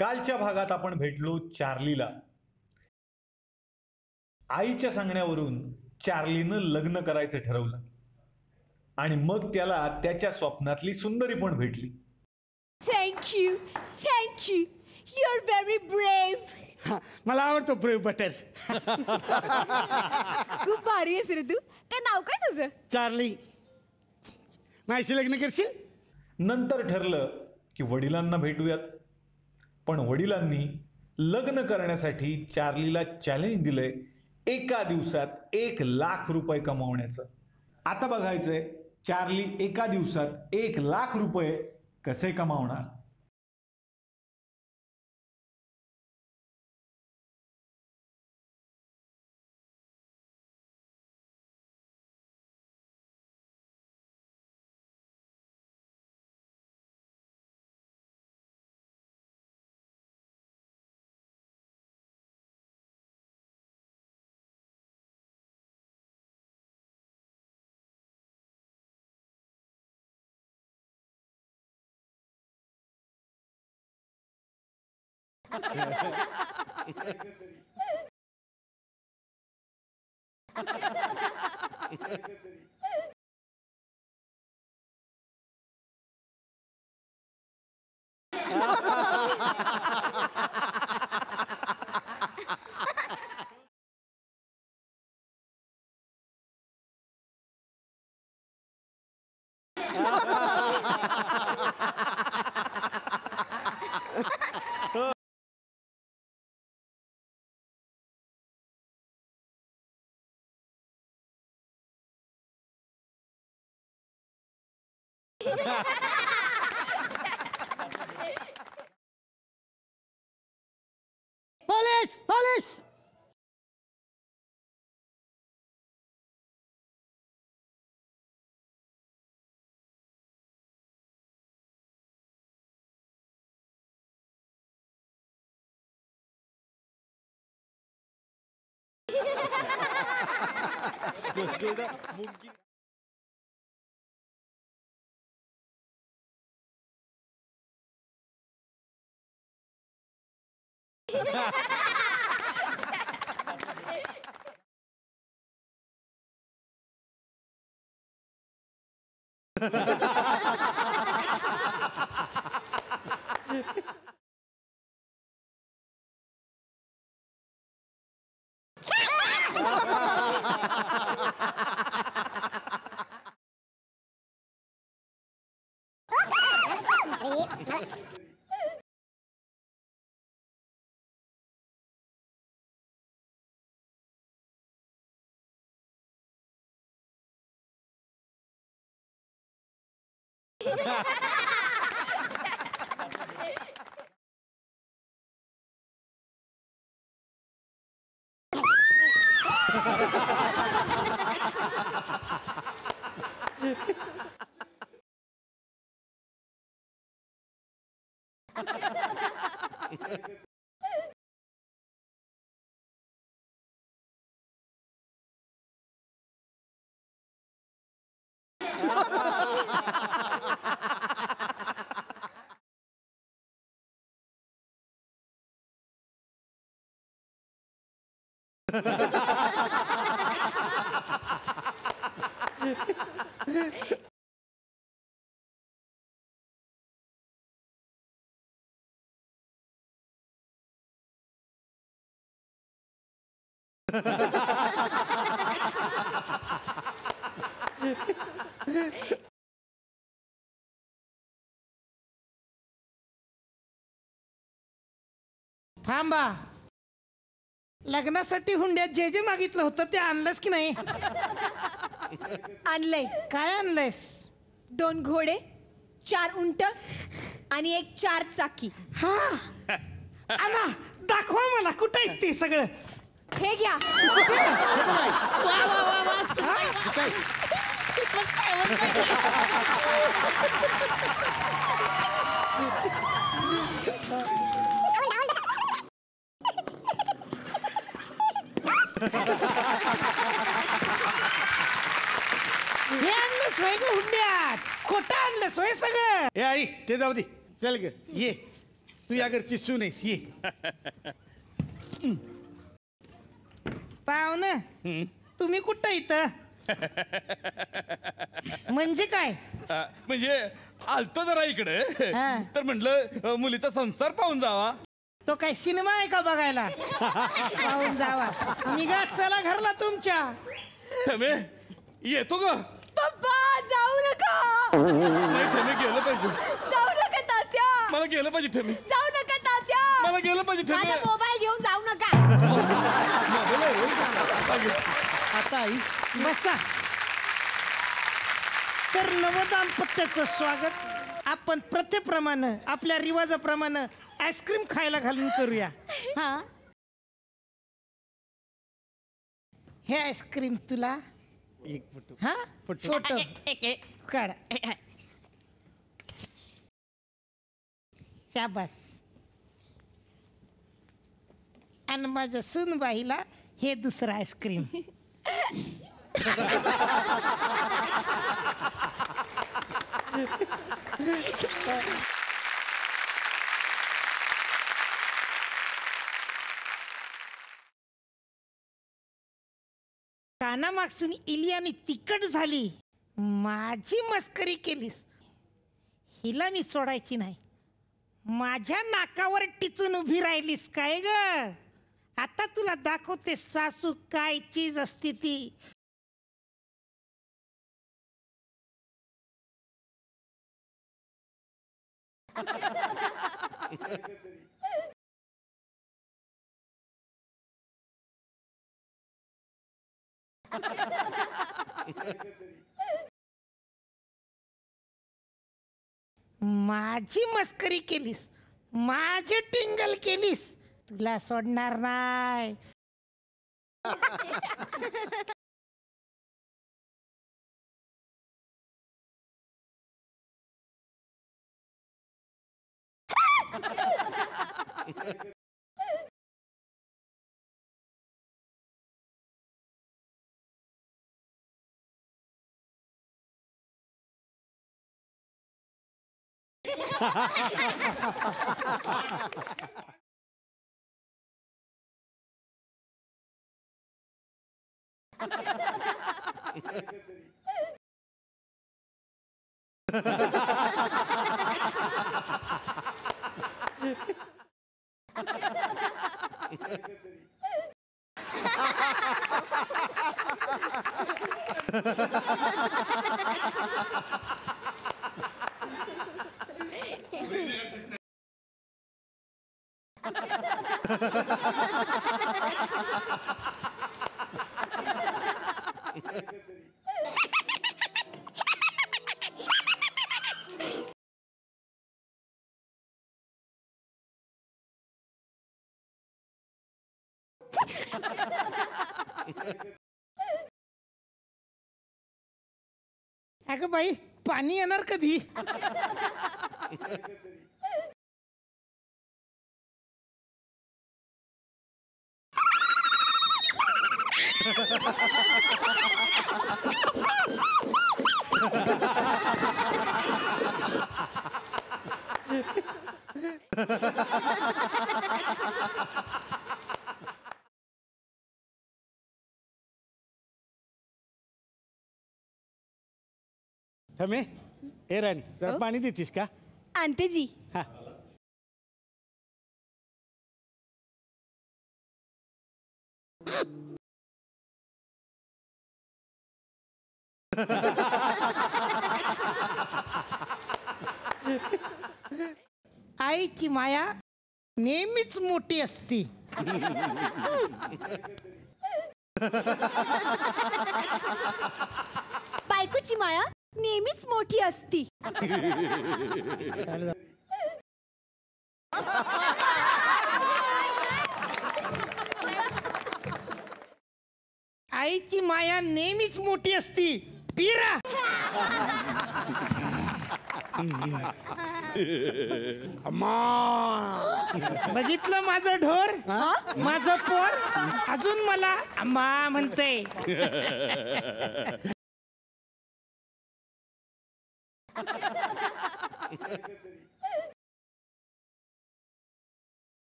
कालच्या भागात आपण भेटलो चार्लीला. आईच्या सांगण्यावरून चार्लीनं लग्न करायचं ठरवलं आणि मग त्याला त्याच्या स्वप्नातली सुंदरी पण भेटली. Thank you thank you, you are very brave. मला आवडतो ब्रेव्ह बटर. खूप भारी आहेस रे तू. काय नाव काय तुझं? चार्ली. माझ्याशी लग्न करशील? नंतर ठरलं की वडिलांना भेटूयात, पण वडिलांनी लग्न करण्यासाठी चार्लीला चॅलेंज दिलंय एका दिवसात 1,00,000 रुपये कमावण्याचं. आता बघायचंय चार्ली एका दिवसात 1,00,000 रुपये कसे कमावणार. Police police. थांबा, लग्नासाठी हुंड्यात जे जे मागितलं होतं ते आणलंस की नाही? आणलंय. काय आणलंयस? 2 घोडे, 4 उंट आणि 1 4 चाकी. हा, आणा, दाखवा मला कुठं आहे ते सगळं. हे घ्या. वा वा वा वा, सुंदर. मस्त आहे, मस्त आहे. हे आणलं सोय ग हुंड्यात, खोटं आणलं सोय सगळं. ए आई, ते जाऊ दे, चल ग ये. तू या घरची सून आहेस ये. पाहुणं तुम्ही कुठं इथं म्हणजे काय म्हणजे आलतो जरा इकडे हा. तर म्हटलं मुलीचा संसार पाहून जावा. तो काय सिनेमा आहे का बघायला पाहून जावा निघा चला घरला तुमच्या ठमे येतो का? पप्पा जाऊ नका नाही ठमे गेलं पाहिजे. जाऊ नका तात्या मला गेलं पाहिजे ठमे. जाऊ नका तात्या मला गेलं पाहिजे माझा ठमे. मोबाईल घेऊन जाऊ नका आता आई बसा तर नवदाम्पत्याचं स्वागत आपण प्रथेप्रमाणे आपल्या रिवाजाप्रमाणे आईस्क्रीम खायला घालून करूया हा हे आईस्क्रीम तुला एक फोटो हा फोटो काढ शाबास आणि माझ्या सुनबाईला हे दुसरं आईस्क्रीम कानामागसून इली आणि तिकट झाली माझी मस्करी केलीस हिला मी सोडायची नाही माझ्या नाकावर टिचून उभी राहिलीस काय ग आता तुला दाखवते सासू काय चीज असते ती माझी मस्करी केलीस माझे टिंगल केलीस तुला सोडणार नाही अगं बाई पाणी येणार कधी थमे ए राणी जरा पाणी देतीस का? आणते जी हा आईची माया नेहमीच मोठी असती बायकोची माया नेहमीच मोठी असती आईची माया नेहमीच मोठी असती पिरा बघितलं माझं ढोर माझं पोर अजून मला अम्मा म्हणते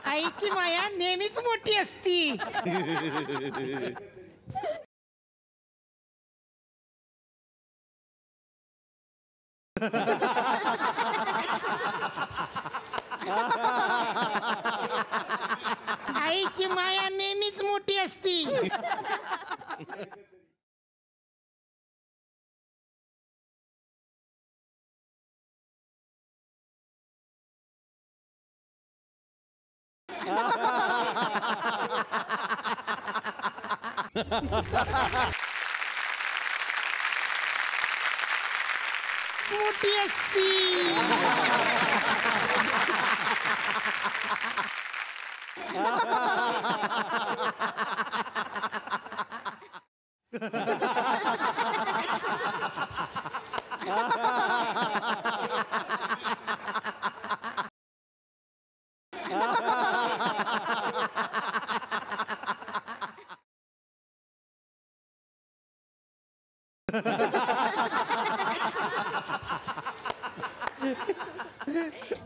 आईची माया नेहमीच मोठी असती. आईची माया नेहमीच मोठी असती. मोठी असती.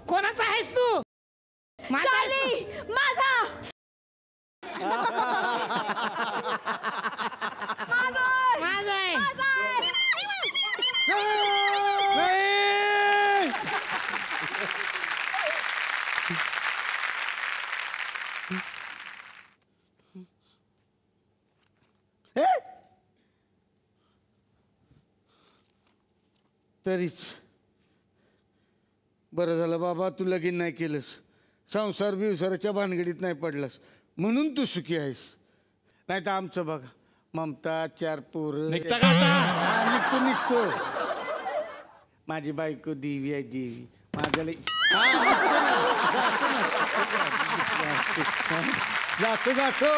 कोणाचा आहेस तू? माझा आहेस चार्ली माझा तू? माझा आहे. तरीच बरं झालं बाबा, तू लगीन नाही केलंस, संसार बिवसाराच्या भानगडीत नाही पडलास, म्हणून तू सुखी आहेस. नाही तर आमचं बघा, ममता, 4 पोरं. निघता का आता? हा, निघतो. माझी बायको देवी आहे, देवी. माझ्याला जातो.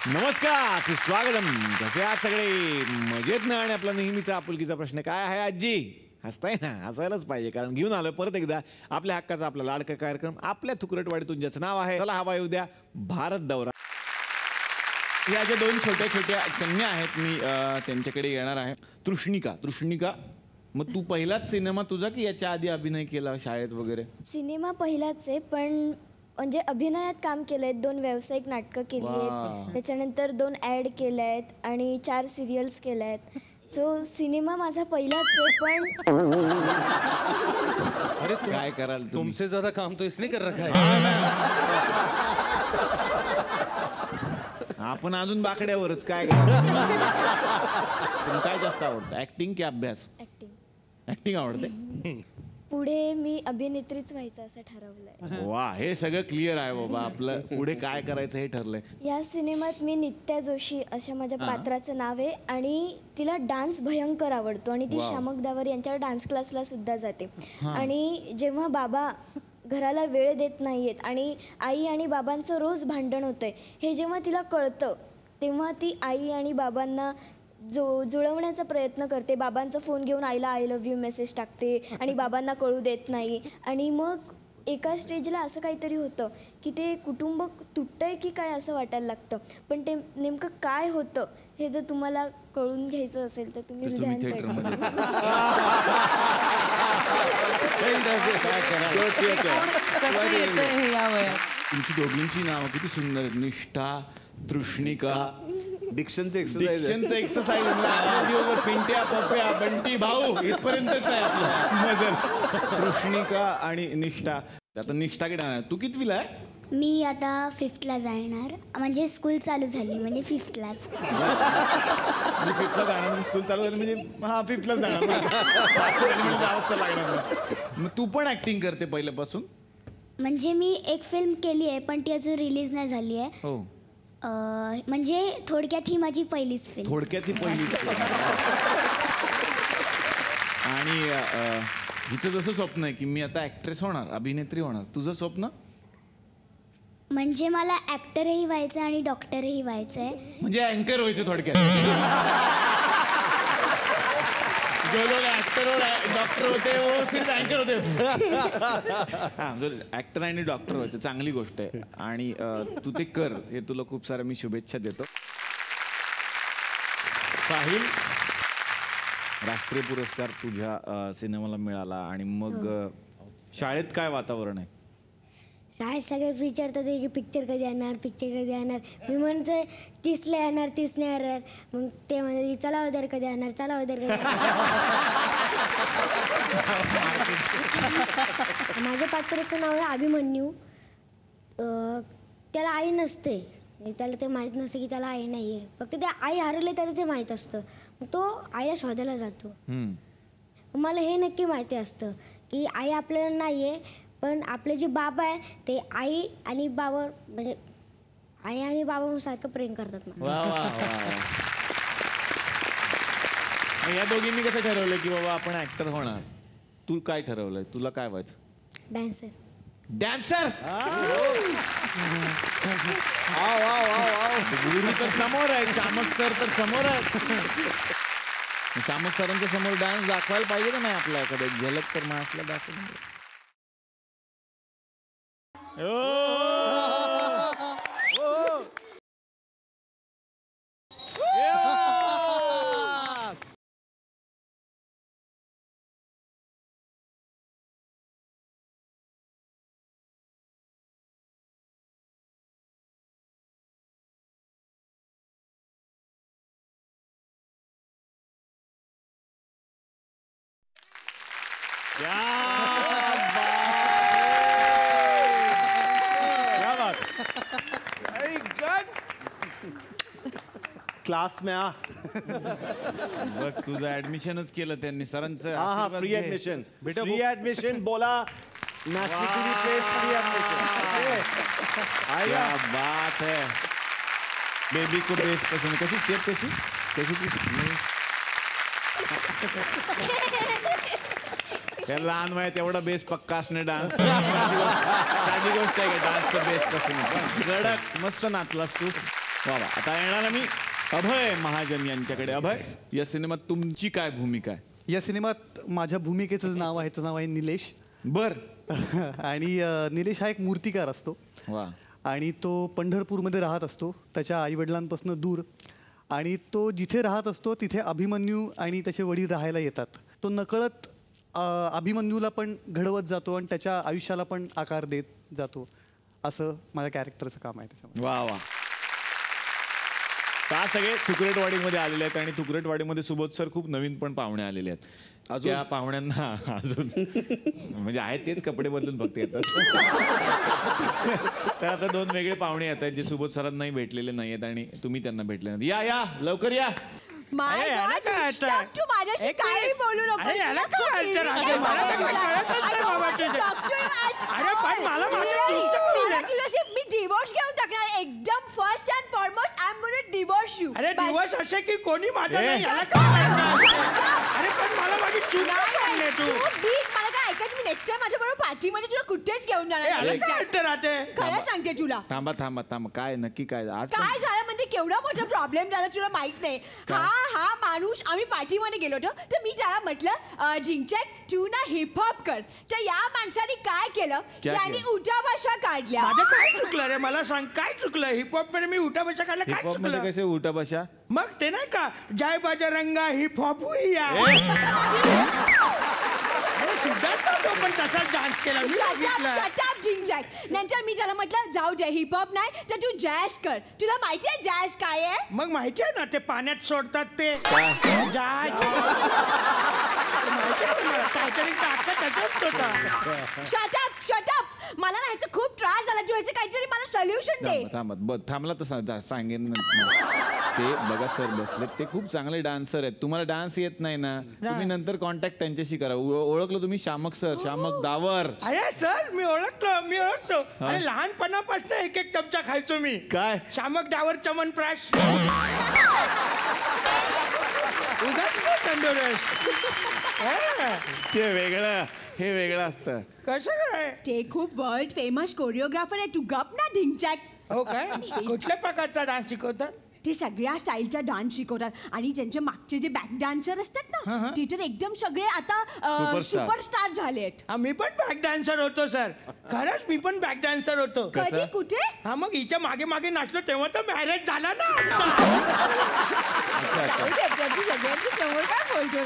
नमस्कार, सुस्वागतम. कसे आहात सगळे? मजेत ना? आणि आपला नेहमीचा आपुलकीचा प्रश्न काय आहे आजी? हसताय ना? हसायलाच पाहिजे, कारण घेऊन आलोय परत एकदा आपल्या हक्काचा, आपला लाडका कार्यक्रम, आपल्या थुकरटवाडीतून, ज्याचं नाव आहे चला हवा येऊ द्या भारत दौरा. या ज्या 2 छोट्या छोट्या कन्या आहेत, मी त्यांच्याकडे येणार आहे. तृष्णिका, मग तू पहिलाच सिनेमा तुझा की याच्या आधी अभिनय केला शाळेत वगैरे? सिनेमा पहिलाच आहे, पण म्हणजे अभिनयात काम केलंय. 2 व्यावसायिक नाटकं केली आहेत, त्याच्यानंतर 2 ॲड केल्या आहेत आणि 4 सिरियल्स केल्या आहेत. सो सिनेमा माझा पहिलाच आहे. पण अरे काय कराल तुमसे ज्यादा काम तो इसने कर रखा है. आपण अजून बाकड्यावरच काय कराल? काय जास्त आवडतं, ऍक्टिंग की अभ्यास? ऍक्टिंग आवडते. पुढे मी अभिनेत्रीच व्हायचं असं ठरवलंय. वा, हे सगळं क्लिअर आहे बाबा. आपलं पुढे काय करायचं हे ठरलंय. या सिनेमात मी नित्या जोशी अशा माझ्या पात्राचं नाव आहे आणि तिला डान्स भयंकर आवडतो आणि ती शामक दावर यांच्या डान्स क्लासला सुद्धा जाते. आणि जेव्हा बाबा घराला वेळ देत नाहीयेत आणि आई आणि बाबांचं रोज भांडण होतंय हे जेव्हा तिला कळतं, तेव्हा ती आई आणि बाबांना जुळवण्याचा प्रयत्न करते. बाबांचा फोन घेऊन आईला आय लव्ह यू मेसेज टाकते आणि बाबांना कळू देत नाही. आणि मग एका स्टेजला असं काहीतरी होतं की ते कुटुंब तुटतंय की काय असं वाटायला लागतं. पण ते नेमकं काय होतं हे जर तुम्हाला कळून घ्यायचं असेल तर तुम्ही तुमची दोघींची नावं किती सुंदर आहेत. निष्ठा, तृष्णिका. डिक्शनचं एक्सरसाइज. पिंट्या, पप्प्या, बंटी भाऊ इथपर्यंतच आहे आपलं. तृष्णिका आणि निष्ठा. आता निष्ठाकडे आहे. तू कितवीला आहे? मी आता 5thला जाणार, म्हणजे स्कूल चालू झाली, म्हणजे 5thलाच. 5thला जाणार म्हणजे स्कूल चालू झाली म्हणजे 5thला जाणार. मग तू पण ऍक्टिंग करते पहिल्यापासून? म्हणजे मी एक फिल्म केली आहे पण ती अजून रिलीज नाही झाली आहे. हो. म्हणजे थोडक्यात ही माझी पहिलीच फिल्म. आणि हिचं जसं स्वप्न आहे की मी आता ऍक्ट्रेस होणार, अभिनेत्री होणार, तुझं स्वप्न? म्हणजे मला ऍक्टरही व्हायचं आणि डॉक्टरही व्हायचं आहे. म्हणजे अँकर व्हायचं थोडक्यात. जो लोग ऍक्टर और डॉक्टर होते वो सिर्फ अँकर होते. हां, ऍक्टर आणि डॉक्टर व्हायचं चांगली गोष्ट आहे आणि तू ते कर, हे तुला खूप साऱ्या मी शुभेच्छा देतो. साहिल, राष्ट्रीय पुरस्कार तुझ्या सिनेमाला मिळाला आणि मग शाळेत काय वातावरण आहे? शाळेत सगळे विचारतात की पिक्चर कधी येणार, पिक्चर कधी येणार. मी म्हणते 30ला येणार, 30 नाही येणार. मग ते म्हणते चला उदर कधी येणार, चला उदर कधी येणार. माझ्या पात्राचं नाव आहे अभिमन्यू. त्याला आई नसते, त्याला ते माहीत नसतं की त्याला आई नाही आहे. फक्त ते आई हरवले त्याला ते माहीत असतं. मग तो आईला शोधायला जातो. मला हे नक्की माहिती असतं की आई आपल्याला नाही आहे, पण आपले जे बाबा आहे ते आई आणि बाबा म्हणजे आई आणि बाबा सारखं प्रेम करतात मला. वा वा वा. या दोघींनी कसं ठरवलं की बाबा आपण ऍक्टर होणार? तू काय ठरवलंय? तुला काय व्हायचं? डान्सर. डॅन्सर. गुरु तर समोर आहे, शामक सर तर समोर आहे. शामक सरांच्या समोर डान्स दाखवायला पाहिजे का नाही आपल्याकडे? झलक तर मासला दाखवून. क्लास में आ. बघ तुझं ऍडमिशनच केलं त्यांनी सरांचं. हाँ फ्री एडमिशन. फ्री एडमिशन बोला. Nashik place free admission. क्या बात है. बेबी को बेस पसंद. कशी स्टेप कशी त्या लहान वयात एवढा बेस पक्का असणे डान्स साधी गोष्ट आहे का? डान्सचा बेस पसंत. कडक मस्त नाचलास तू. वा वा. आता येणार मी अभय महाजन यांच्याकडे. अभय, या सिनेमात तुमची काय भूमिका आहे? या सिनेमात माझ्या भूमिकेचं नाव आहे, त्याचं नाव आहे निलेश. बर. आणि निलेश हा एक मूर्तिकार असतो. वा. आणि तो पंढरपूरमध्ये राहत असतो त्याच्या आईवडिलांपासून दूर. आणि तो जिथे राहत असतो तिथे अभिमन्यू आणि त्याचे वडील राहायला येतात. तो नकळत अभिमन्यूला पण घडवत जातो आणि त्याच्या आयुष्याला पण आकार देत जातो. असं माझ्या कॅरेक्टरचं काम आहे त्याच्यामध्ये. वा वा. का सगळे तुकरेटवाडीमध्ये आलेले आहेत आणि तुकरेटवाडीमध्ये सुबोध सर खूप नवीन पण पाहुणे आलेले आहेत. त्या पाहुण्यांना अजून म्हणजे आहेत तेच कपडे बदलून फक्त येतात. तर आता 2 वेगळे पाहुणे येत आहेत जे सुबोध सरांनाही भेटलेले नाही आहेत आणि तुम्ही त्यांना भेटले नाही. या या लवकर या. माय गॉड, तू माझ्याशी काही बोलू नको. मी डिवोर्स घेऊन टाकणार एकदम. First and foremost I am going to divorce you. अरे दिवस असे की कोणी माझ्या नाही याला अरे पण मला माझी चूक सांगणे तू. मला काय ऐकत. मी नेक्स्ट टाइम माझ्या बरोबर पार्टीमध्ये तुला कुठेच घेऊन जाणार. खरं सांगते तुला. थांबा थांबा थांबा. काय नक्की काय आज काय झालं म्हणजे केवढा मोठा प्रॉब्लेम झाला तुला माहित नाही. हा माणूस आम्ही पार्टीमध्ये गेलो होतो तर मी त्याला म्हटलं जिंकचॅक तू ना हिपहॉप कर. तर या माणसाने काय केलं, त्यांनी उठा भाषा काढल्या. माझं काय चुकलं रे? मला सांग काय चुकलं? हिपहॉप मध्ये मी उठा भाषा काढला काय हिपहॉप मध्ये चुकलं? कसे उठा भाषा? मग ते नाही का जय बजरंगा हिपहॉप हुईया. पण तसाच डान्स केला मी. जिंकचॅक. नंतर मी त्याला म्हटलं जाऊ दे हिपहॉप नाही तर तू जॅझ कर. तुला माहिती आहे जॅझ काय आहे? मग माहिती आहे ना ते पाण्यात सोडतात ते जहाज. काहीतरी शटअप. मला ना ह्याचा खूप त्रास झाला. तू ह्याचं काहीतरी मला सोल्युशन दे. थांबला तर सांगेन. ते बघा सर बसले ते खूप चांगले डान्सर आहेत. तुम्हाला डान्स येत नाही ना, तुम्ही नंतर कॉन्टॅक्ट त्यांच्याशी करा. ओळखलं तुम्ही शामक सर, शामक दावर. अरे सर मी ओळखतो. अरे लहानपणापासून एक चमचा खायचो मी. काय? शामक दावर चमनप्राश. ते वेगळं हे वेगळं असतं. कसं काय? ते खूप वर्ल्ड फेमस कोरिओग्राफर आहे. तू गप ना ढिंचॅक. हो काय? कुठल्या प्रकारचा डान्स शिकवतात? ते सगळ्या स्टाईलचा डान्स शिकवतात आणि त्यांचे मागचे जे बॅक डान्सर असतात ना ते तर एकदम सगळे आता सुपरस्टार झालेत. मी पण बॅक डान्सर होतो सर. खरंच मी पण बॅक डान्सर होतो. कधी कुठे? हा मग हिच्या मागे मागे नाचलो तेव्हा तर मॅरेज झाला ना.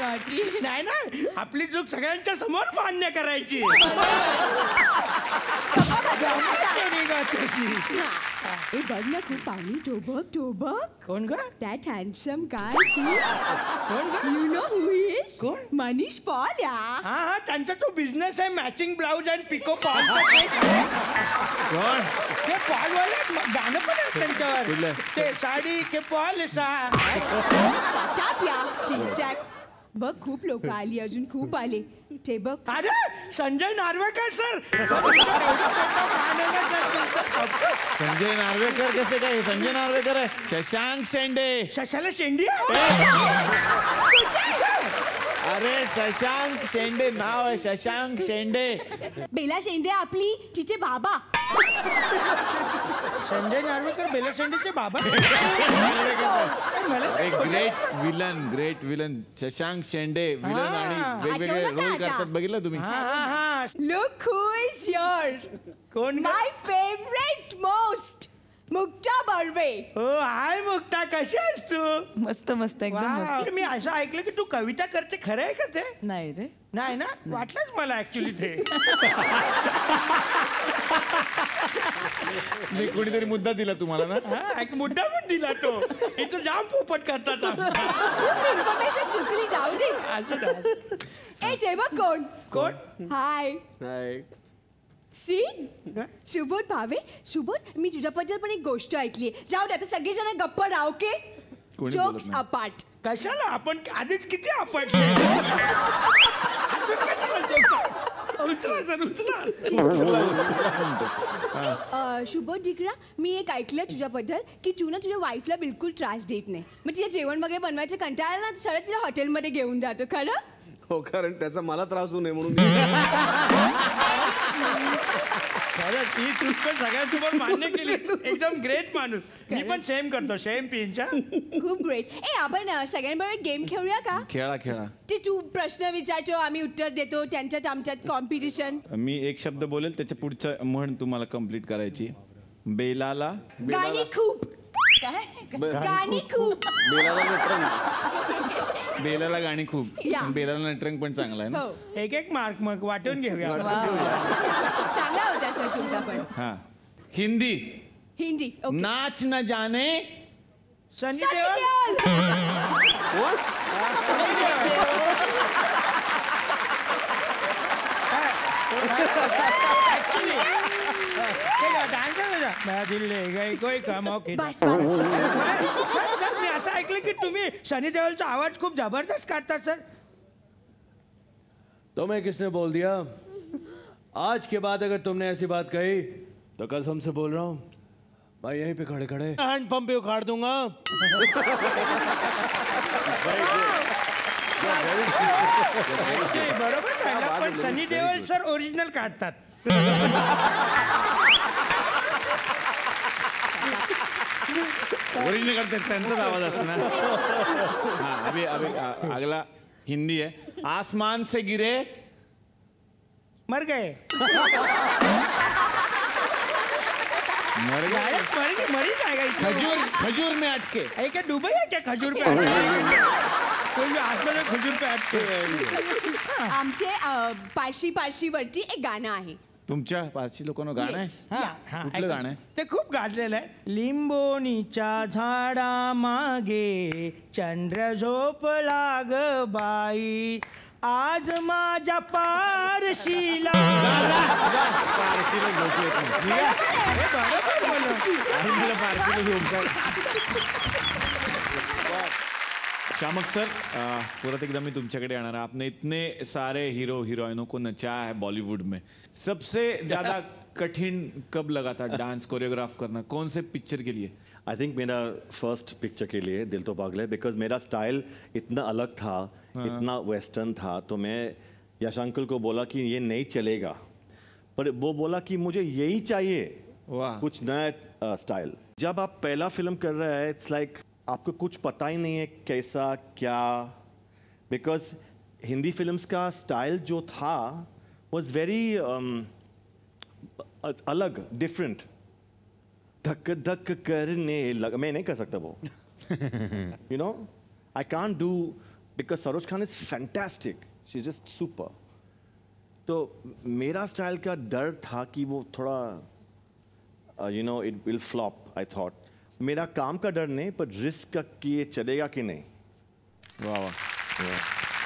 naughty. नाही ना आपली चूक सगळ्यांच्या समोर मान्य करायची. हे बघ ना खूप पाणी टोबक. कोण ग? That handsome guy, see? कोण ग? You know who he is? कोण? मनीष पॉल या. हा त्यांचा तो बिझनेस आहे मॅचिंग ब्लाउज आणि पिको पॉल. कोण ते पॉलवाले गाणं पण आहे त्यांच्यावर. ते साडी के पॉल सा. Shut up या. टिक बघ खूप लोक आली अजून खूप आले. ते बघ. अरे संजय नार्वेकर सर. संजय नार्वेकर कसे काय? संजय नार्वेकर आहे शशांक शेंडे. शशाला शेंडी. अरे शशांक शेंडे नाव आहे शशांक शेंडे. बेला शेंडे आपली तिचे बाबा. संजय नार्वेकर बेला शेंडेचे बाबा. ग्रेट विलन शशांक शेंडे विलन आणि वेगवेगळे रोल करतात बघितलं तुम्ही. Look who is here. कोण? My favorite most. Mukta Barve. हो हाय मुक्ता कशी आहेस तू? मस्त मस्त एकदम मस्त. मी असं ऐकलं की तू कविता करते. खरं आहे का ते? नाही रे. नाही ना वाटलंच मला ऍक्च्युली ते. मी कोणीतरी मुद्दा दिला तुम्हाला ना. हा एक मुद्दा पण दिला तो. इथं जाम पोपट करतात. इन्फॉर्मेशन चुकली जाऊ दे. ए ते बघ कोण. कोण? हाय. सी सुबोध भावे. सुबोध मी तुझ्याबद्दल पण एक गोष्ट ऐकली. जाऊ दे आता सगळेजण गप्प राहू के. Jokes apart. कशाला आपण आधीच किती आपण. शुभोध डिकरा मी एक ऐकलं तुझ्याबद्दल की तू ना तुझ्या वाईफला बिलकुल त्रास देत नाही. मग तिला जेवण वगैरे बनवायचं कंटाळा ना सरळ तिला हॉटेलमध्ये घेऊन जातो. खरं? हो कारण त्याचा मला त्रास होऊ नये म्हणून. खरंच ही चूक पण सगळ्यांसमोर मान्य केली. एकदम ग्रेट माणूस. मी पण सेम करतो सेम पिंचा. खूप ग्रेट. ए आपण सगळ्यांबरोबर गेम खेळूया का? खेळा. ते तू प्रश्न विचारतो आम्ही उत्तर देतो त्यांच्यात आमच्यात कॉम्पिटिशन. मी एक शब्द बोलेल त्याच्या पुढचं म्हण तुम्हाला कंप्लीट करायची. बेलाला गाणी खूप. गाणी खूप. बेलाला गाणी खूप. या. बेलाला नटरंग पण चांगला आहे ना. हो एक मार्क मग वाटून घेऊया. चांगला होता सर तुमचा पण. हा हिंदी. हिंदी ओके. नाच न जाने सनी सनी देओल. देओल. बस सर मी असं ऐकलं की तुम्ही सनी देओलचा आवाज खूप जबरदस्त काढता सर. तुम्हें किसने बोल दिया? आज के बाद अगर तुमने ऐसी बात कही तो कसम से बोल रहा हूँ भाई यहीं पे खड़े खड़े हैंड पंप पे उखाड़ दूंगा. बरोबर पण सनी देओल सर ओरिजिनल काढतात. ओरिजिनल करते त्यांचाच आवाज असतो ना. हाँ अभी अगला हिंदी है. आसमान से गिरे मर गए. मरी जाएगा. खजूर में अटके. क्या दुबई है क्या खजूर पे अटके? कोई आसमान में खजूर पे अटके. आमचे पारशी वरती एक गाणं आहे. तुमच्या पारशी लोकांना गाणं आहे. कुठलं गाणं आहे? ते खूप गाजलेलं आहे. लिंबोनीच्या झाडा मागे चंद्र झोपला ग बाई आज माझ्या पारशीला. शामक सर परत एकदा मी तुमच्याकडे येणार आहे. आपने इतने सारे हीरो हीरोइनों को नचाया है बॉलीवुड में. सबसे ज्यादा कठिन कब लगा था डांस कोरियोग्राफ करना? कौन से पिक्चर के लिए? आई थिंक मेरा फर्स्ट पिक्चर के लिए दिल तो पागल, बिकॉज मेरा स्टाइल इतना अलग था, इतना वेस्टर्न था. तो मैं यश अंकल को बोला कि ये नहीं चलेगा, पर वो बोला कि मुझे यही चाहिए, कुछ नया स्टाइल. जब आप पहला फिल्म कर रहे हैं इट्स लाइक आपको कुछ पता ही नहीं है कैसा क्या, बिकॉज हिंदी फिल्म्स का स्टाइल जो था वॉज वेरी अलग, डिफरेंट. धक धक करने लगा, मैं नहीं कर सकता वो. You know I can't do because Saroj Khan is fantastic, she is just super. तो मेरा स्टाइल का डर था कि वो थोड़ा you know it will flop. I thought मेरा काम का डर नहीं, पर रिस्क का कि ये चलेगा कि नहीं। वाह वाह।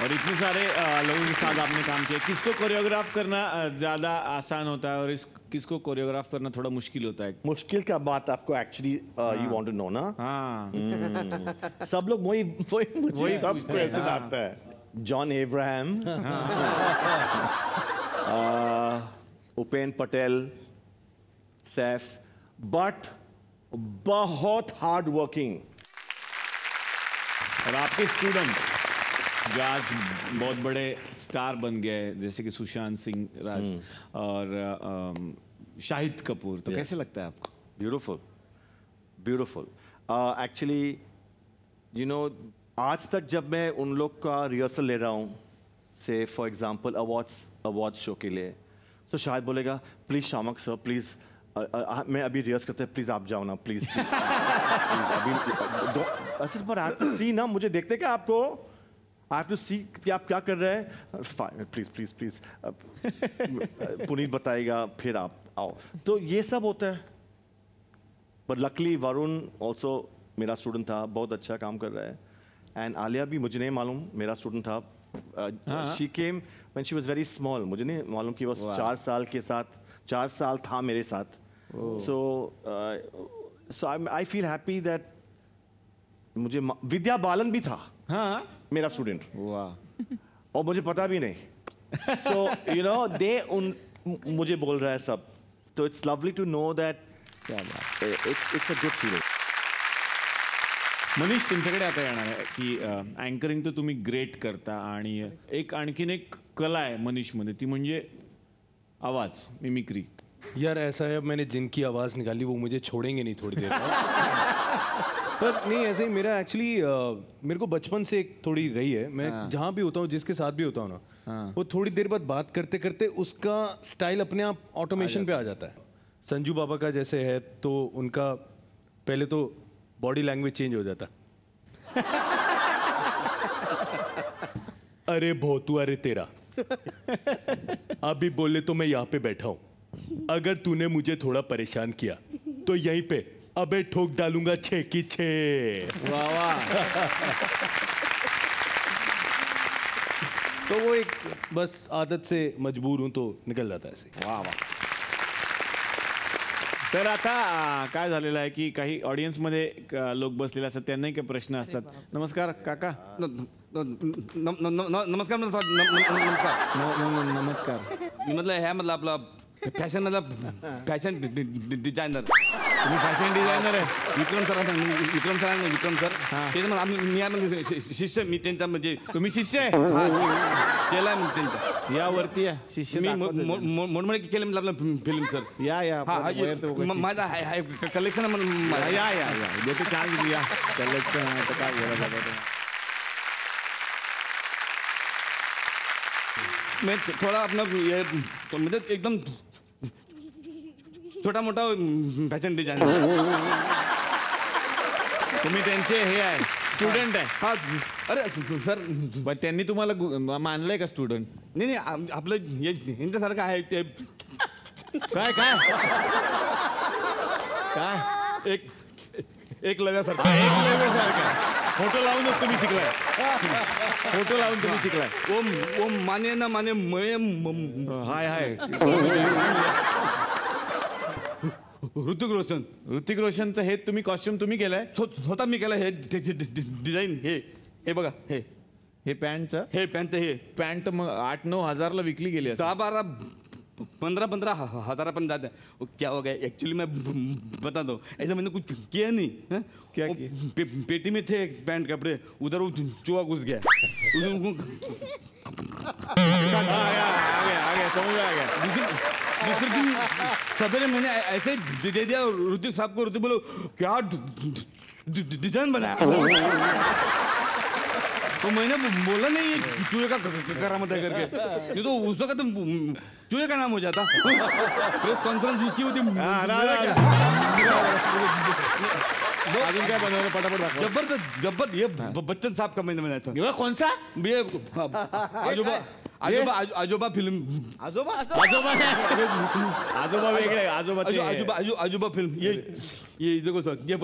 और इतने सारे लोगों के साथ आपने काम किया, किसको कोरियोग्राफ करना ज़्यादा आसान होता है और किसको कोरियोग्राफ करना थोड़ा मुश्किल होता है? मुश्किल का बात आपको actually you want to know ना? हाँ। सब लोग वही सब क्वेश्चन आता है। जॉन एब्राहम, उपेन पटेल, सैफ, बट बहुत हार्ड वर्किंग। और आपके स्टूडेंट जो आज बहुत बड़े स्टार बन गए, जैसे कि सुशांत सिंह राज और शाहिद कपूर, तो कैसे लगता है आपको? Beautiful, beautiful. Actually you know आज तक जब मैं उन लोग का रिहर्सल ले रहा हूँ, से फॉर एग्जांपल अवार्ड्स शो के लिए, तो शायद बोलेगा प्लीज़ शामक सर प्लीज़, मैं अभी रिहर्स करते हैं, प्लीज़ आप जाओ ना, प्लीज़ अभी ऐसे पर आई हैव टू सी ना, मुझे देखते क्या आपको, आई हैव टू सी कि आप क्या कर रहे हैं, प्लीज़ प्लीज़ प्लीज़ पुनीत बताएगा फिर आप आओ। तो ये सब होता है। बट लकली वरुण ऑल्सो मेरा स्टूडेंट था, बहुत अच्छा काम कर रहा है। एंड आलिया भी मुझे नहीं मालूम, मेरा स्टूडेंट था। शी केम व्हेन शी वाज वेरी स्मॉल, मुझे नहीं मालूम कि वो 4 साल के साथ 4 साल था मेरे साथ। So I feel happy that मुझे विद्या बालन भी था, हाँ, मेरा स्टूडेंट। वाह। और मुझे पता भी नहीं। सो यू नो मुझे बोल रहा है सब, तो it's lovely to know that it's a good feeling. Manish, तुमच्याकडे आता येणार आहे की अँकरिंग तर तुम्ही ग्रेट करता आणि एक आणखीन एक कला आहे मनीषमध्ये, ती म्हणजे आवाज, मिमिक्री। यार ऐसा है, अब मैंने जिनकी आवाज़ निकाली वो मुझे छोड़ेंगे नहीं थोड़ी देर पर नहीं, ऐसे ही मेरा एक्चुअली मेरे को बचपन से एक थोड़ी रही है। मैं जहाँ भी होता हूँ, जिसके साथ भी होता हूँ ना, वो थोड़ी देर बाद बात करते करते उसका स्टाइल अपने आप ऑटोमेशन पे आ जाता है। संजू बाबा का जैसे है, तो उनका पहले तो बॉडी लैंग्वेज चेंज हो जाता। अरे भोतू, अरे तेरा अभी बोले तो मैं यहाँ पे बैठा हूँ, अगर तूने मुझे थोड़ा परेशान किया तो यहीं पे अबे ठोक डालूंगा 6 की 6। वाह वाह। तो वो एक बस आदत से मजबूर हूं तो निकल जाता है ऐसे। वाह वाह। तर आता काय झालेलं आहे की काही ऑडियन्समध्ये लोक बसलेले असतात, त्यांनाही काही प्रश्न असतात। नमस्कार काका। नमस्कार नमस्कार। मी म्हटलं ह्या मधलं आपला फॅशन मधला फॅशन डिझायनर। तुम्ही फॅशन डिझायनर आहे? विक्रम सर ते मी शिष्य, मी त्यांचा म्हणजे। तुम्ही शिष्य आहे? केला मी त्यांचा, यावरती आहे शिष्य। मी मोठमोठे केले म्हणजे आपलं फिल्म सर। या माझा कलेक्शन आहे, या देतो चान्स दिया। कलेक्शन आहे तर काय बोला जातं। मैं थोड़ा अपना ये तो मतलब एकदम छोटा मोठा फॅशन डिझायनर। तुम्ही त्यांचे हे आहे, स्टुडंट आहे? हा। अरे सर, पण त्यांनी तुम्हाला मानलंय का स्टुडंट? नाही आपलं यांच्यासारखं आहे ते। काय काय काय? एक लव्यासारखं। एक लव्यासारखं फोटो लावूनच तुम्ही शिकलाय? फोटो लावून तुम्ही शिकलाय? ओम माने ना माने मय हाय ऋतिक रोशनचं हे तुम्ही कॉस्ट्युम तुम्ही केलंय? स्वतः मी केलं हे डिझाईन। हे बघा, हे पॅन्टचं, हे पॅन्ट मग 8-9 हजारला विकली गेली? 10-12 15 हज़ार अपन जाते हैं। क्या हो गया एक्चुअली मैं बता दो, ऐसा मैंने कुछ किया नहीं। क्या पेटी में थे पैंट कपड़े, उधर वो चूहा घुस गया। आ गया समझ आ गया। दूसरे दिन सवेरे मैंने ऐसे दे दिया ऋतिक साहब को। ऋतिक बोलो क्या डिजाइन बनाया। तो मैंने बोला नहीं ये चूहे का करामत है करके, नहीं तो उसका तो चूहे का नाम हो जाता। प्रेस कॉन्फ्रेंस उसकी होती। अजून काय बनवलं पटापट दाखव. जबरदस्त ये बच्चन साहब का मैंने बनाया था. ये कौन सा? ये आजोबा फिल्म. आजोबा आजोबा वेगळे. आजोबा फिल्म. ये देखो सर, ये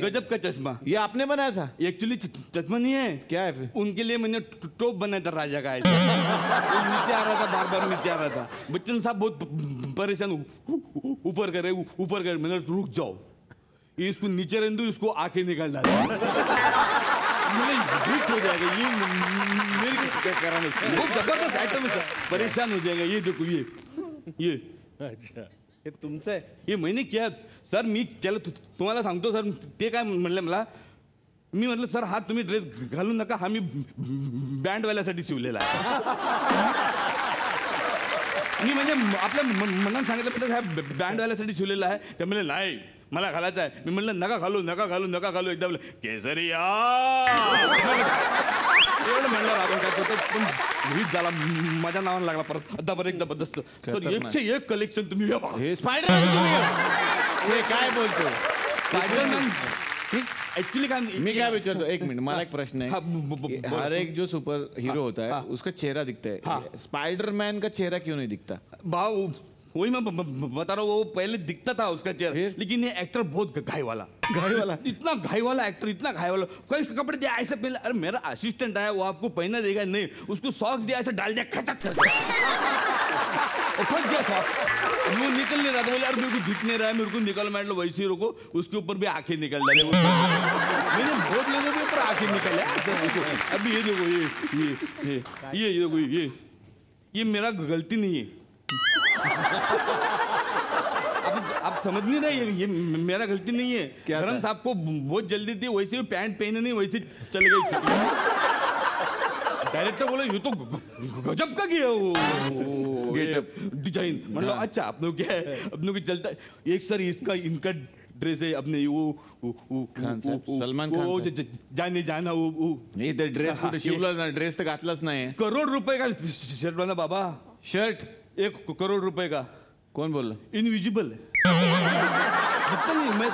गजब का चश्मा. ये आपने बनाया था? एक्चुअली चश्मा नहीं है. क्या है फिर? उनके लिए मैंने टोप बनाया था राजा का. नीचे आ रहा था, बार बार नीचे आ रहा था. बच्चन साहब बहुत परेशान, ऊपर कर. मैंने रुक जाओ, इसको नीचे रहने दो, इसको आंखें निकाल डाल. हिट हो जाएगा ये मेरी क्या कराना. बहुत जबरदस्त आइटम है सर. परेशान हो जाएगा. ये देखो ये अच्छा हे तुमचं आहे? ये मैंने किया सर. मी चला तुम्हाला सांगतो सर. ते काय म्हणले मला, मी म्हटलं सर हा तुम्ही ड्रेस घालू नका, हा मी बँडवाल्यासाठी शिवलेला आहे. मी म्हणजे आपल्या मनात सांगितलं हा बँडवाल्यासाठी शिवलेला आहे. ते म्हणले नाही मला घालायचं आहे. मी म्हणलं नका घालू. एकदा बोललं केसरिया एवढं म्हणलं आपण काय करतो. पण हिट झाला, माझ्या नावाला लागला परत. आता बरं एकदा जबरदस्त. तर 101 कलेक्शन तुम्ही हे स्पायडरमॅन. हे काय बोलतो स्पायडरमॅन? एक्चुअली काय मी काय विचारतो, एक मिनिट, मला एक प्रश्न है. हर एक जो सुपर हीरो होता है उसका चेहरा दिखता है. स्पाइडरमैन का चेहरा क्यों नहीं दिखता? भाव वही मैं बता रहा हूँ. वो पहले दिखता था उसका चेहरा, लेकिन ये एक्टर बहुत घाई वाला. इतना घाई वाला एक्टर, इतना घाई वाला. कई कपड़े दिया ऐसे पहले, अरे मेरा असिस्टेंट है वो आपको पहना देगा. नहीं, उसको सॉक्स दिया ऐसे डाल दिया खचक फंस गया सॉक्स. वो निकल नहीं रहा था. बोले अरे मेरे को दिख नहीं रहा है, मेरे को निकल. मैं वैसे ही रुको, उसके ऊपर भी आंखें निकल डाले. मैंने बहुत लोगों के ऊपर आंखें निकल. अभी ये देखो, ये देखो, ये मेरा गलती नहीं है. आप समझ नहीं रहे, ये मेरा गलती नहीं है. धर्म साहब को बहुत जल्दी थी, वैसे ही पैंट पहने नहीं, वैसे चले गए. डायरेक्टर बोले ये तो गजब का किया वो डिजाइन. मतलब अच्छा अपनों क्या है, अपनों की चलता है. एक सर इनका ड्रेस है अपने सलमान खान जाने जाना वो नाही. ते ड्रेस कुठे शिवलाच नाही, ड्रेस तर घातलाच नाही. करोड़ रुपए का शर्ट बना बाबा. शर्ट 1 करोड़ रुपए का. कौन बोला? इनविजिबल. मैं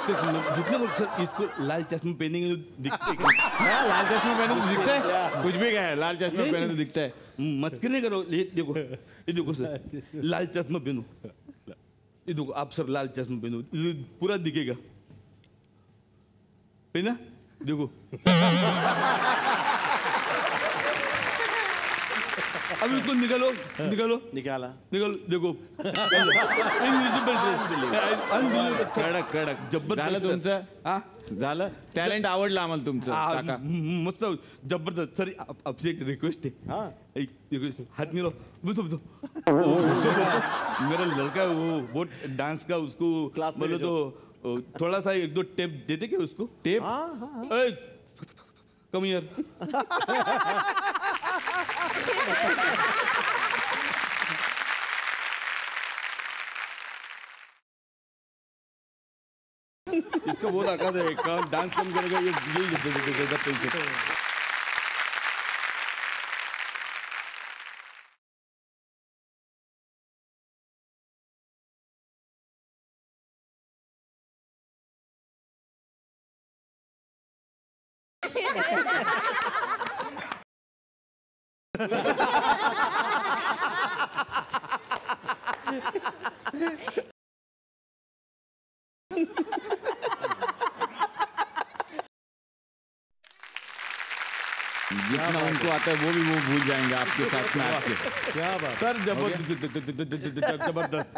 जितने बोल सर, इसको लाल चश्मा पहनेंगे दिखते. लाल चश्मा पहने तो दिखता है. कुछ भी क्या है, लाल चश्मा पहने तो दिखता है. मत नहीं करो. ये देखो सर, लाल चश्मा पहनो. ये देखो आप सर, लाल चश्मा पहनो, पूरा दिखेगा. पहना देखो. अब इसको निकालो. निकाला. देखो इनविजिबल ड्रेस. कडक झालं तुमचं. झालं. टॅलेंट आवडलं आम्हाला तुमचं काका. मस्त जबरदस्त. सर आपसे एक रिक्वेस्ट है. हाथ मिलो. बसो. मेरा लड़का वो बहुत डांस का, उसको बोलो तो थोड़ा सा 1-2 टेप देते क्या उसको? Tape come here. इसको बहुत आकाश है. डांस कम करेगा ये पैसे. जितना उनको आता है वो भी वो भूल जाएंगे आपके साथ नाच के. क्या बात सर. जबरदस्त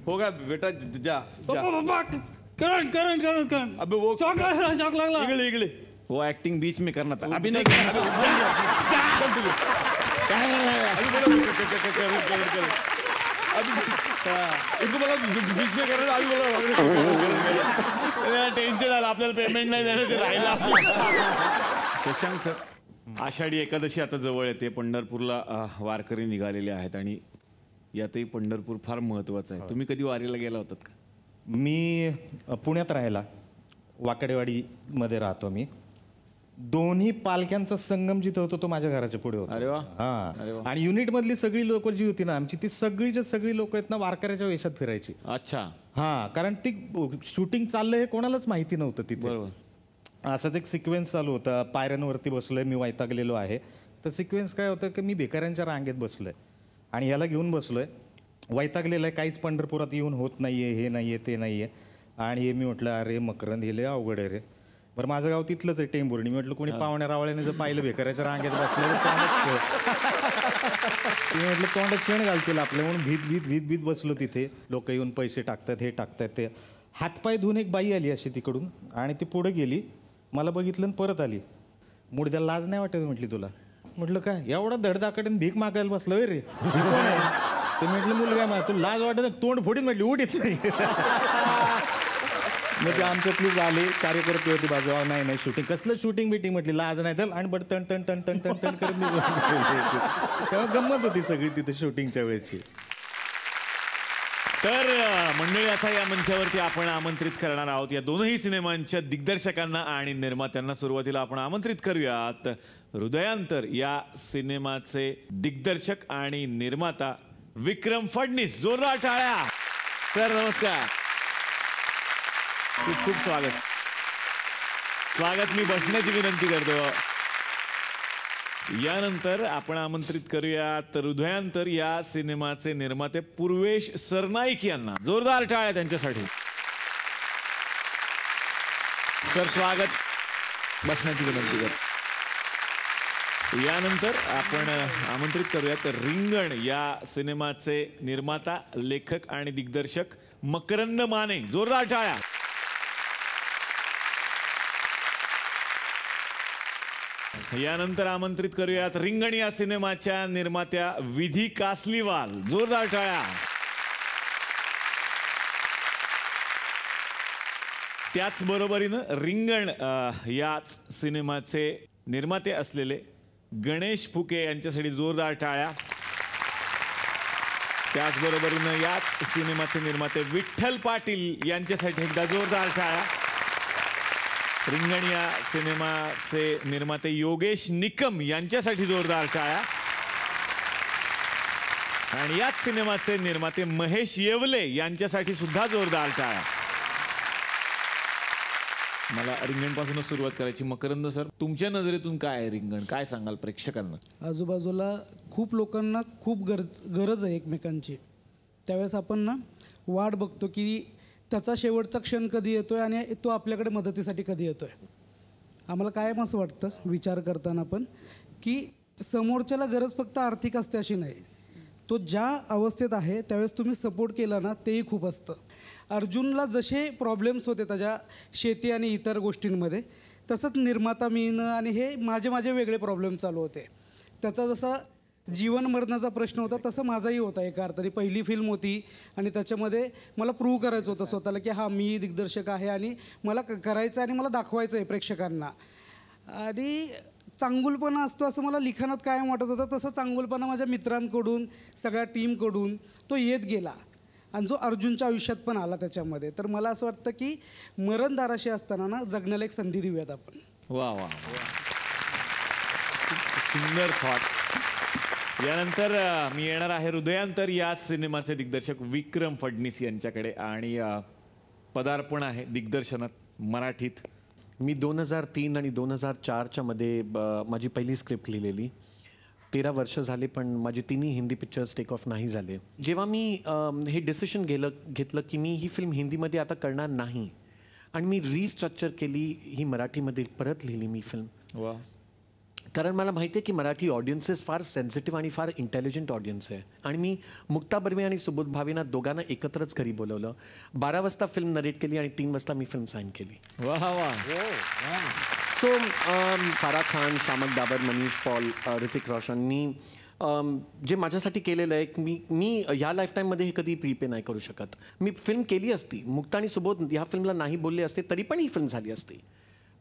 होगा बेटा. जा करण. अबे वो चौक लागला. इगले वो एक्टिंग बीच में करना था, अभी नहीं करना था. इनको बोला बीच में कर रहा. टेन्शन आलं, आपल्याला पेमेंट नाही देणार, ते राहिलं. शशांक सर, आषाढी एकादशी आता जवळ येते. पंढरपूरला वारकरी निघालेले आहेत आणि यातही पंढरपूर फार महत्त्वाचं आहे. तुम्ही कधी वारीला गेला होतात का? मी पुण्यात राहायला वाकडेवाडीमध्ये राहतो मी. दोन्ही पालख्यांचा संगम जिथं होतो तो माझ्या घराच्या पुढे होता. अरे वा. हा. आणि युनिट मधली सगळी लोक जी होती ना आमची, ती सगळीच्या सगळी लोक आहेत ना वारकऱ्याच्या वेशात फिरायची. अच्छा. हा, कारण ती शूटिंग चाललंय हे कोणालाच माहिती नव्हतं तिथे. असाच एक सिक्वेन्स चालू होता, पायऱ्यांवरती बसलोय मी, वैतागलेलो आहे. तर सिक्वेन्स काय होतं की मी भिकाऱ्यांच्या रांगेत बसलोय आणि याला घेऊन बसलोय, वैतागलेलं आहे, काहीच पंढरपुरात येऊन होत नाहीये, हे नाहीये ते नाहीये. आणि मी म्हटलं अरे मकरंद हे लय अवघड आहे रे. बरं माझं गाव तिथलंच आहे टेंभुर्णी. मी म्हटलं कोणी पाहुण्या रावळ्याने जर पाहिलं भिकाऱ्याच्या रांगेत बसलं मी म्हटलं तोंडात शेण घालतील आपल्या, म्हणून भीत भीत भीत भीत बसलो तिथे. लोक येऊन पैसे टाकतात, हे टाकतात ते. हातपाय धुवून एक बाई आली अशी तिकडून आणि ती पुढे गेली, मला बघितलं आणि परत आली. मुडद्याला लाज नाही वाटत म्हटली तुला? म्हटलं काय एवढा धडधाकड्याने भीक मागायला बसलं रे. ते म्हटलं मुलगा मा तू लाज वाटत तोंड फोडीन म्हटली, उडीत नाही. मग ते आमच्यातलीच आले कार्यकर्ते होते बाजू, नाही नाही शूटिंग कसलं शूटिंग बिटिंग म्हटली, लाज नाही चल, आणि बट तण तण तण तण तण तण करत तेव्हा गंमत होती सगळी तिथे शूटिंगच्या वेळेची. तर मंडळी आता या मंचावरती आपण आमंत्रित करणार आहोत या दोनही सिनेमांच्या दिग्दर्शकांना आणि निर्मात्यांना. सुरुवातीला आपण आमंत्रित करूयात हृदयांतर या सिनेमाचे दिग्दर्शक आणि निर्माता विक्रम फडणीस. जोरदार टाळ्या. तर नमस्कार, खूप खूप स्वागत. मी बसण्याची विनंती करतो. यानंतर आपण आमंत्रित करूयात हृदयांतर या सिनेमाचे निर्माते पूर्वेश सरनाईक यांना. जोरदार टाळ्या त्यांच्यासाठी. सर स्वागत. बसण्याची विनंती करतो. यानंतर आपण आमंत्रित करूयात रिंगण या सिनेमाचे निर्माता, लेखक आणि दिग्दर्शक मकरंद माने. जोरदार टाळ्या. यानंतर आमंत्रित करूयात रिंगण या सिनेमाच्या निर्मात्या विधी कासलीवाल. जोरदार टाळ्या. त्याचबरोबरीनं रिंगण याच सिनेमाचे निर्माते असलेले गणेश फुके यांच्यासाठी जोरदार टाळ्या. त्याचबरोबरीनं याच सिनेमाचे निर्माते विठ्ठल पाटील यांच्यासाठी एकदा जोरदार टाळ्या. रिंगण या सिनेमाचे निर्माते योगेश निकम यांच्यासाठी जोरदार टाळ्या. आणि याच सिनेमाचे निर्माते महेश येवले यांच्यासाठी सुद्धा जोरदार टाळ्या. मला रिंगण पासूनच सुरुवात करायची. मकरंद सर, तुमच्या नजरेतून काय आहे रिंगण? काय सांगाल प्रेक्षकांना? आजूबाजूला खूप लोकांना खूप गरज आहे एकमेकांची. त्यावेळेस आपण ना वाट बघतो की त्याचा शेवटचा क्षण कधी येतोय आणि तो आपल्याकडे मदतीसाठी कधी येतोय. आम्हाला कायम असं वाटतं विचार करताना पण की समोरच्याला गरज फक्त आर्थिक असते अशी नाही. तो ज्या अवस्थेत आहे त्यावेळेस तुम्ही सपोर्ट केला ना तेही खूप असतं. अर्जुनला जसे प्रॉब्लेम्स होते त्याच्या शेती आणि इतर गोष्टींमध्ये, तसंच निर्माता मीनं आणि हे माझे वेगळे प्रॉब्लेम चालू होते. त्याचा जसा जीवन मरणाचा प्रश्न होता तसं माझाही होता एका अर्थाने. पहिली फिल्म होती आणि त्याच्यामध्ये मला प्रूव्ह करायचं होतं स्वतःला की हा मी दिग्दर्शक आहे आणि मला करायचं आणि मला दाखवायचं आहे प्रेक्षकांना. आणि चांगुलपणा असतो असं मला लिखाणात कायम वाटत होतं. तसं चांगुलपणा माझ्या मित्रांकडून, सगळ्या टीमकडून तो येत गेला आणि जो अर्जुनच्या आयुष्यात पण आला त्याच्यामध्ये. तर मला असं वाटतं की मरणदाराशी असताना ना जगण्याला एक संधी देऊयात आपण. वा वा, सुंदर थॉट. यानंतर मी येणार आहे हृदयांतर या सिनेमाचे दिग्दर्शक विक्रम फडणीस यांच्याकडे. आणि पदार्पण आहे दिग्दर्शनात मराठीत. मी 2003 आणि 2004च्या मध्ये माझी पहिली स्क्रिप्ट लिहिलेली. 13 वर्ष झाले पण माझे तिन्ही हिंदी पिक्चर्स टेक ऑफ नाही झाले. जेव्हा मी हे डिसिशन घेतलं की मी ही फिल्म हिंदीमध्ये आता करणार नाही आणि मी रिस्ट्रक्चर केली, ही मराठीमध्ये परत लिहिली मी फिल्म. वा. कारण मला माहिती आहे की मराठी ऑडियन्सेस फार सेन्सिटिव्ह आणि फार इंटेलिजंट ऑडियन्स आहे. आणि मी मुक्ता बर्वे आणि सुबोध भावेना दोघांना एकत्रच घरी बोलवलं. 12 वाजता फिल्म नरेट केली आणि 3 वाजता मी फिल्म साईन केली. वा वा. सो फारा खान, शामक दाबर, मनीष पॉल, ऋतिक रोशननी जे माझ्यासाठी केलेलं आहे मी ह्या लाईफटाईममध्ये हे कधी प्रीपे नाही करू शकत. मी फिल्म केली असती, मुक्ता आणि सुबोध ह्या फिल्मला नाही बोलले असते तरी पण ही फिल्म झाली असती,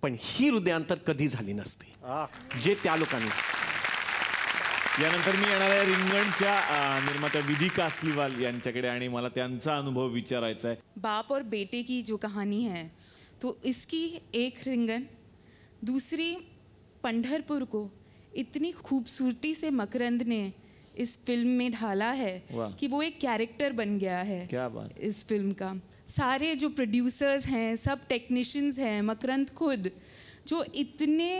पण ही हृदयांतर कधी झाली नसती जे त्या लोकांनी. यानंतर मी येणार आहे रिंगणच्या निर्मात्या विधी कासलीवाल यांच्याकडे आणि मला त्यांचा अनुभव विचारायचा आहे. बाप और बेटे की जो कहानी है तो इसकी एक रिंगण, दूसरी पंढरपुर को इतनी खूबसूरती से मकरंद ने इस फिल्म में ढाला है कि वो एक कैरेक्टर बन गया है। क्या बात। इस फिल्म का सारे जो प्रोड्यूसर्स हैं, सब टेक्नीशियंस हैं, मकरंद खुद, जो इतने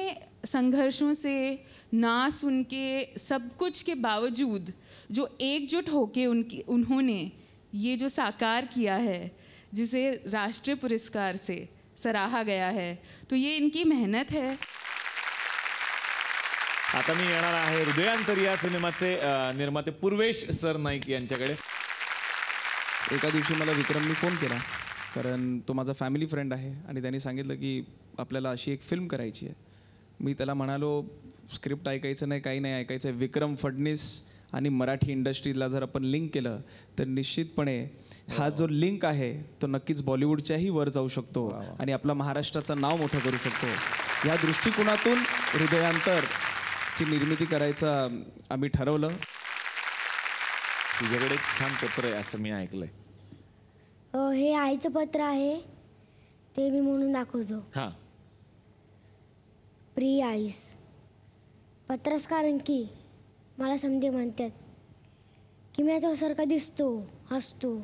संघर्षों से ना सुन के सब कुछ के बावजूद जो एकजुट होके उन्होंने ये जो साकार किया है, जिसे राष्ट्रीय पुरस्कार से सराहा गया है, तो ये इनकी मेहनत है। आता मी येणार आहे हृदयांतर या सिनेमाचे निर्माते पूर्वेश सर नाईक यांच्याकडे। एका दिवशी मला विक्रमनी फोन केला, कारण तो माझा फॅमिली फ्रेंड आहे आणि त्यांनी सांगितलं की आपल्याला अशी एक फिल्म करायची आहे। मी त्याला म्हणालो स्क्रिप्ट ऐकायचं नाही, काही नाही ऐकायचं आहे, विक्रम फडणीस आणि मराठी इंडस्ट्रीला जर आपण लिंक केलं तर निश्चितपणे हा जो लिंक आहे तो नक्कीच बॉलिवूडच्याही वर जाऊ शकतो आणि आपला महाराष्ट्राचं नाव मोठं करू शकतो। या दृष्टिकोनातून हृदयांतर ची निर्मिती करायचं आम्ही ठरवलं। तुझ्याकडे छान पत्र आहे असं मी ऐकलंय। हे आईचं पत्र आहे, ते मी म्हणून दाखवतो। हां। प्रिय आईस, पत्रच कारण की मला समजे म्हणतात की मी याच्यासारखा दिसतो, हसतो,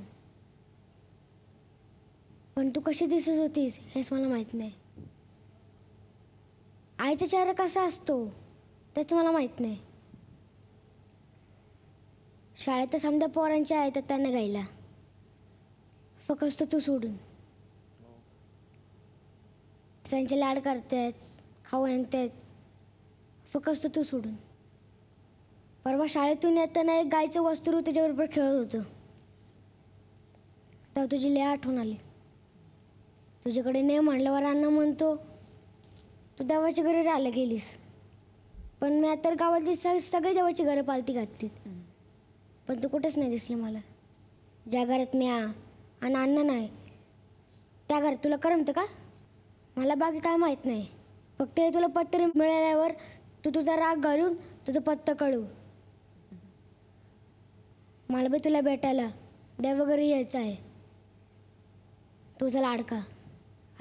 पण तू कशी दिसत होतीस हेच मला माहीत नाही। आईचा चेहरा कसा असतो त्याचं मला माहीत नाही। शाळेत तर समजा पोरांच्या आहेत त्यांना गायला, फक्त तू सोडून। त्यांचे लाड करतात, खाऊ आणतात, फक्त तू सोडून। परवा शाळेतून येताना एक गायचं वस्त्र त्याच्याबरोबर खेळत होतं, तेव्हा तुझी लय आठवण आली। तुझ्याकडे नाही म्हणल्यावर अण्णा म्हणतो तू देवाच्या घरी राहायला गेलीस, पण मी आता गावातली सगळी देवाची घरं पालती घातली, पण तू कुठेच नाही दिसली मला। ज्या घरात मी आणि अण्णा नाही त्या घरात तुला करमतं का? मला बाकी काय माहीत नाही, फक्त हे तुला पत्र मिळाल्यावर तू तुझा राग घालून तुझं पत्ता कळू। मला बी तुला भेटायला देव वगैरे यायचं आहे। तुझा लाडका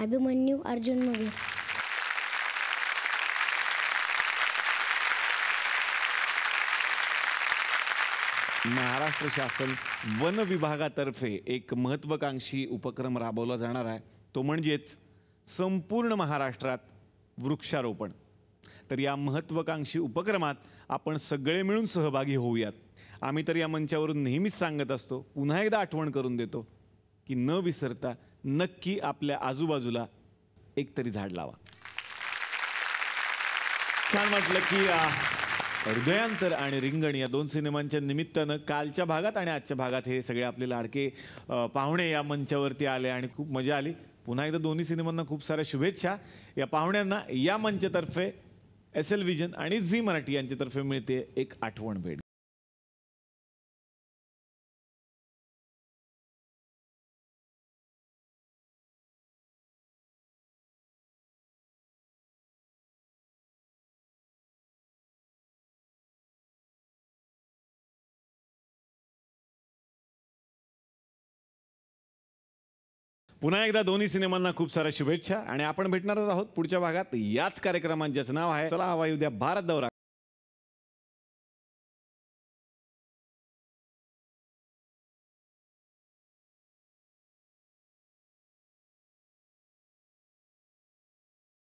अभिमन्यू अर्जुन मगे। महाराष्ट्र शासन वन विभागातर्फे एक महत्त्वाकांक्षी उपक्रम राबवला जाणार आहे, तो म्हणजेच संपूर्ण महाराष्ट्रात वृक्षारोपण। तर या महत्त्वाकांक्षी उपक्रमात आपण सगळे मिळून सहभागी होऊयात। आम्ही तर या मंचावरून नेहमीच सांगत असतो, पुन्हा एकदा आठवण करून देतो की न विसरता नक्की आपल्या आजूबाजूला एक तरी झाड लावा। छान वाटलं की हृदयांतर आणि रिंगण या दोन सिनेमांच्या निमित्तानं कालच्या भागात आणि आजच्या भागात हे सगळे आपले लाडके पाहुणे या मंचावरती आले आणि खूप मजा आली। पुन्हा एकदा दोन्ही सिनेमांना खूप साऱ्या शुभेच्छा। या पाहुण्यांना या मंचातर्फे SL विजन आणि झी मराठी यांच्यातर्फे मिळते एक आठवण भेट। पुन्हा एकदा दोन्ही सिनेमांना खूप साऱ्या शुभेच्छा आणि आपण भेटणारच आहोत पुढच्या भागात याच कार्यक्रमात, ज्याचं नाव आहे चला हवा येऊ द्या भारत दौरा।